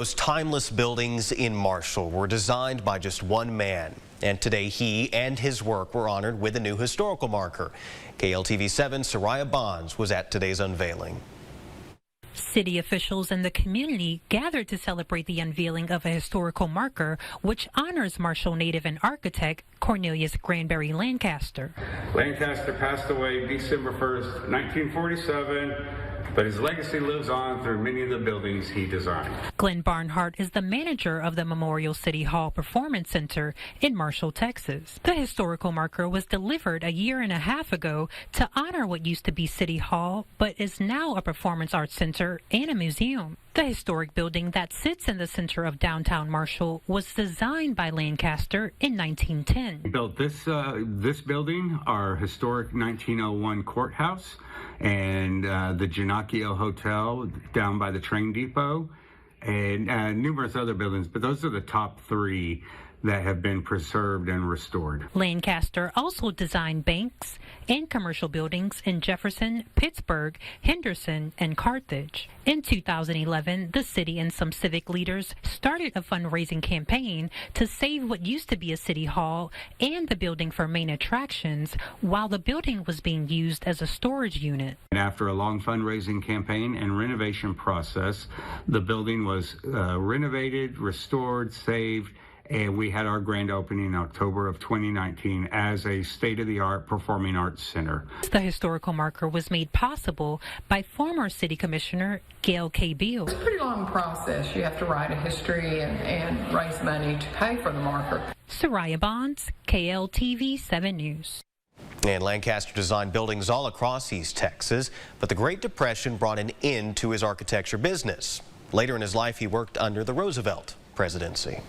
Those timeless buildings in Marshall were designed by just one man, and today he and his work were honored with a new historical marker. KLTV7 Soraya Bonds was at today's unveiling. City officials and the community gathered to celebrate the unveiling of a historical marker which honors Marshall native and architect Cornelius Granberry Lancaster. Lancaster passed away December 1st, 1947, but his legacy lives on through many of the buildings he designed. Glenn Barnhart is the manager of the Memorial City Hall Performance Center in Marshall, Texas. The historical marker was delivered a year and a half ago to honor what used to be City Hall, but is now a performance arts center and a museum. The historic building that sits in the center of downtown Marshall was designed by Lancaster in 1910. We built this building, our historic 1901 courthouse, and the Ginocchio Hotel down by the train depot, and numerous other buildings, but those are the top three that have been preserved and restored. Lancaster also designed banks and commercial buildings in Jefferson, Pittsburgh, Henderson, and Carthage. In 2011, the city and some civic leaders started a fundraising campaign to save what used to be a city hall and the building for main attractions while the building was being used as a storage unit. And after a long fundraising campaign and renovation process, the building was renovated, restored, saved, and we had our grand opening in October of 2019 as a state-of-the-art performing arts center. The historical marker was made possible by former City Commissioner Gail K. Beal. It's a pretty long process. You have to write a history and raise money to pay for the marker. Soraya Bonds, KLTV 7 News. And Lancaster designed buildings all across East Texas, but the Great Depression brought an end to his architecture business. Later in his life, he worked under the Roosevelt presidency.